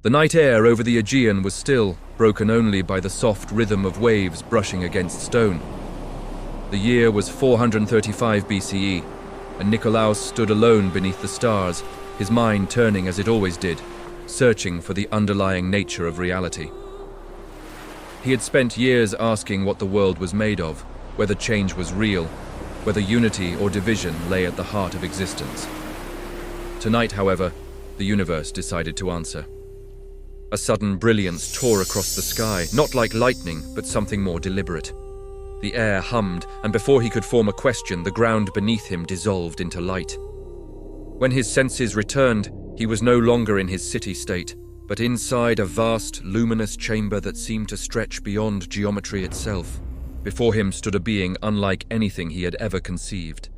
The night air over the Aegean was still, broken only by the soft rhythm of waves brushing against stone. The year was 435 BCE, and Nikolaos stood alone beneath the stars, his mind turning as it always did, searching for the underlying nature of reality. He had spent years asking what the world was made of, whether change was real, whether unity or division lay at the heart of existence. Tonight, however, the universe decided to answer. A sudden brilliance tore across the sky, not like lightning, but something more deliberate. The air hummed, and before he could form a question, the ground beneath him dissolved into light. When his senses returned, he was no longer in his city-state, but inside a vast, luminous chamber that seemed to stretch beyond geometry itself. Before him stood a being unlike anything he had ever conceived.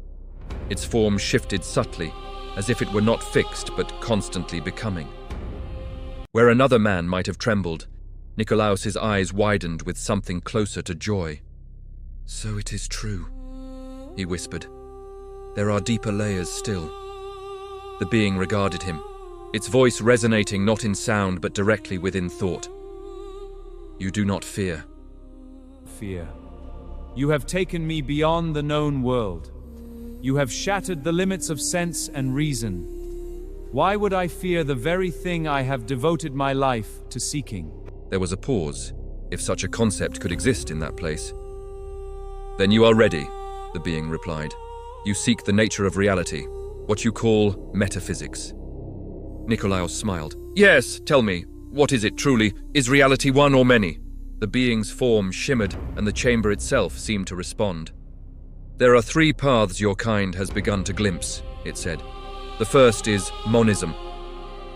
Its form shifted subtly, as if it were not fixed but constantly becoming. Where another man might have trembled, Nikolaos's eyes widened with something closer to joy. "So it is true," he whispered. "There are deeper layers still." The being regarded him, its voice resonating not in sound but directly within thought. "You do not fear." "Fear. You have taken me beyond the known world. You have shattered the limits of sense and reason. Why would I fear the very thing I have devoted my life to seeking?" There was a pause, if such a concept could exist in that place. "Then you are ready," the being replied. "You seek the nature of reality, what you call metaphysics." Nikolaos smiled. "Yes, tell me, what is it truly? Is reality one or many?" The being's form shimmered, and the chamber itself seemed to respond. "There are three paths your kind has begun to glimpse," it said. "The first is Monism.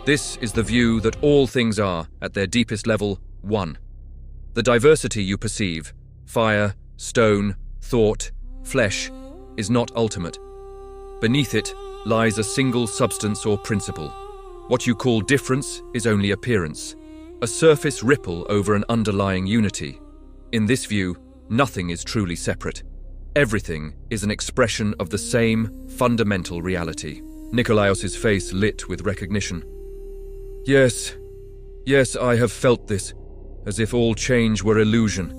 This is the view that all things are, at their deepest level, one. The diversity you perceive, fire, stone, thought, flesh, is not ultimate. Beneath it lies a single substance or principle. What you call difference is only appearance, a surface ripple over an underlying unity. In this view, nothing is truly separate. Everything is an expression of the same fundamental reality." Nikolaos's face lit with recognition. Yes, I have felt this, as if all change were illusion,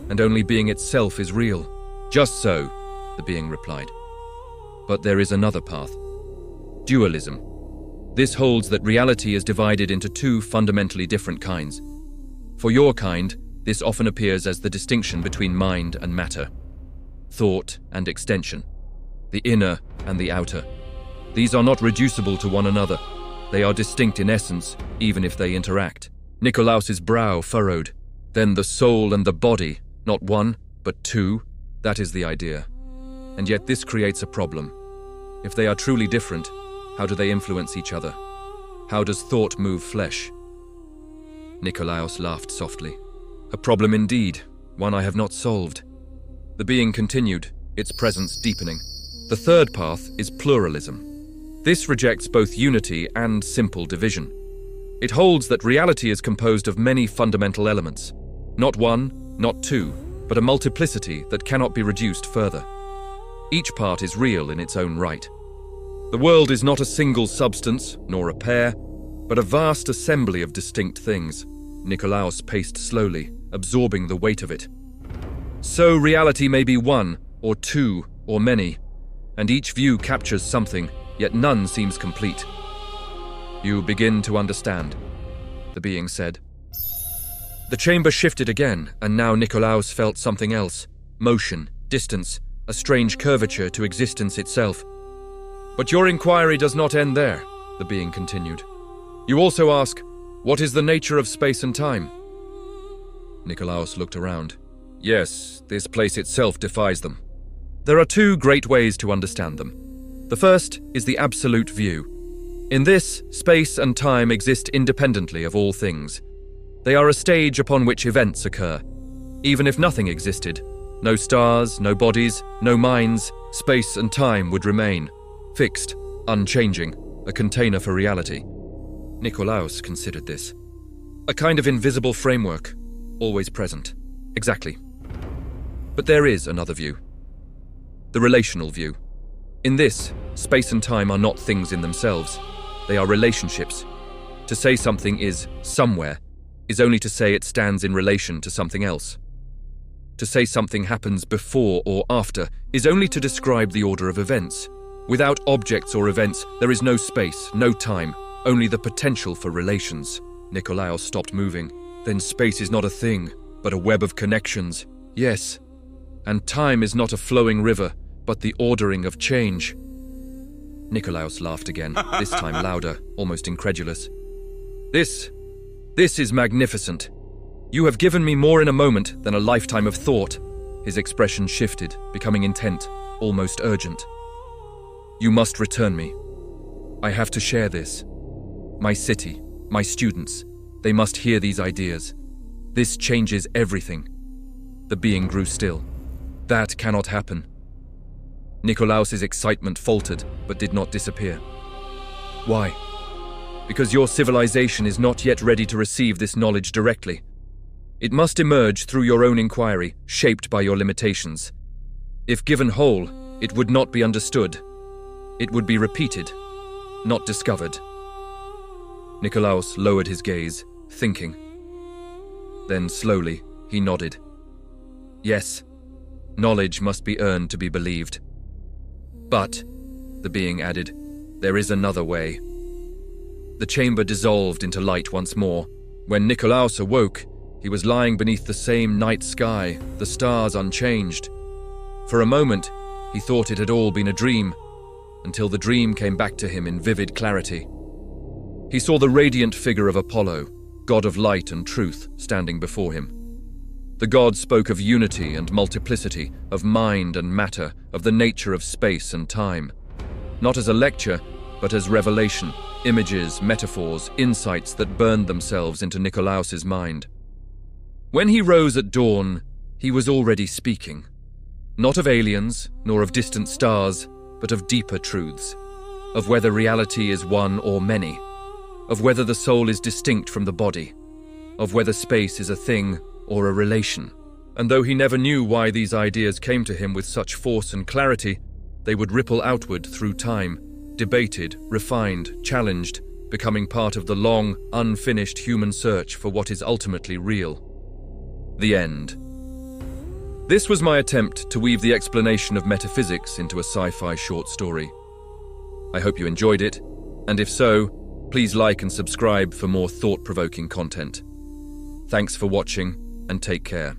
and only being itself is real." "Just so," the being replied. "But there is another path. Dualism. This holds that reality is divided into two fundamentally different kinds. For your kind, this often appears as the distinction between mind and matter, thought and extension, the inner and the outer. These are not reducible to one another. They are distinct in essence, even if they interact." Nikolaos's brow furrowed. "Then the soul and the body, not one, but two, that is the idea. And yet this creates a problem. If they are truly different, how do they influence each other? How does thought move flesh?" Nikolaos laughed softly. "A problem indeed, one I have not solved." The being continued, its presence deepening. "The third path is pluralism. This rejects both unity and simple division. It holds that reality is composed of many fundamental elements. Not one, not two, but a multiplicity that cannot be reduced further. Each part is real in its own right. The world is not a single substance, nor a pair, but a vast assembly of distinct things." Nikolaos paced slowly, absorbing the weight of it. "So reality may be one, or two, or many, and each view captures something, yet none seems complete." "You begin to understand," the being said. The chamber shifted again, and now Nikolaos felt something else. Motion, distance, a strange curvature to existence itself. "But your inquiry does not end there," the being continued. "You also ask, what is the nature of space and time?" Nikolaos looked around. "Yes, this place itself defies them. There are two great ways to understand them. The first is the absolute view. In this, space and time exist independently of all things. They are a stage upon which events occur. Even if nothing existed, no stars, no bodies, no minds, space and time would remain, fixed, unchanging, a container for reality." Nikolaos considered this. "A kind of invisible framework, always present." "Exactly. But there is another view. The relational view. In this, space and time are not things in themselves. They are relationships. To say something is somewhere is only to say it stands in relation to something else. To say something happens before or after is only to describe the order of events. Without objects or events, there is no space, no time, only the potential for relations. Nikolaos stopped moving. Then space is not a thing, but a web of connections. Yes. And time is not a flowing river, but the ordering of change. Nikolaos laughed again, this time louder, almost incredulous. This is magnificent. You have given me more in a moment than a lifetime of thought. His expression shifted, becoming intent, almost urgent. You must return me. I have to share this. My city, my students, they must hear these ideas. This changes everything. The being grew still. That cannot happen. Nikolaos's excitement faltered, but did not disappear. Why? Because your civilization is not yet ready to receive this knowledge directly. It must emerge through your own inquiry, shaped by your limitations. If given whole, it would not be understood. It would be repeated, not discovered. Nikolaos lowered his gaze, thinking. Then slowly, he nodded. Yes, knowledge must be earned to be believed. But, the being added, there is another way. The chamber dissolved into light once more. When Nikolaos awoke, he was lying beneath the same night sky, the stars unchanged. For a moment, he thought it had all been a dream, until the dream came back to him in vivid clarity. He saw the radiant figure of Apollo, god of light and truth, standing before him. The god spoke of unity and multiplicity, of mind and matter, of the nature of space and time. Not as a lecture, but as revelation, images, metaphors, insights that burned themselves into Nikolaos's mind. When he rose at dawn, he was already speaking. Not of aliens, nor of distant stars, but of deeper truths. Of whether reality is one or many. Of whether the soul is distinct from the body. Of whether space is a thing or a relation. And though he never knew why these ideas came to him with such force and clarity, they would ripple outward through time, debated, refined, challenged, becoming part of the long, unfinished human search for what is ultimately real. The end. This was my attempt to weave the explanation of metaphysics into a sci-fi short story. I hope you enjoyed it, and if so, please like and subscribe for more thought-provoking content. Thanks for watching, and take care.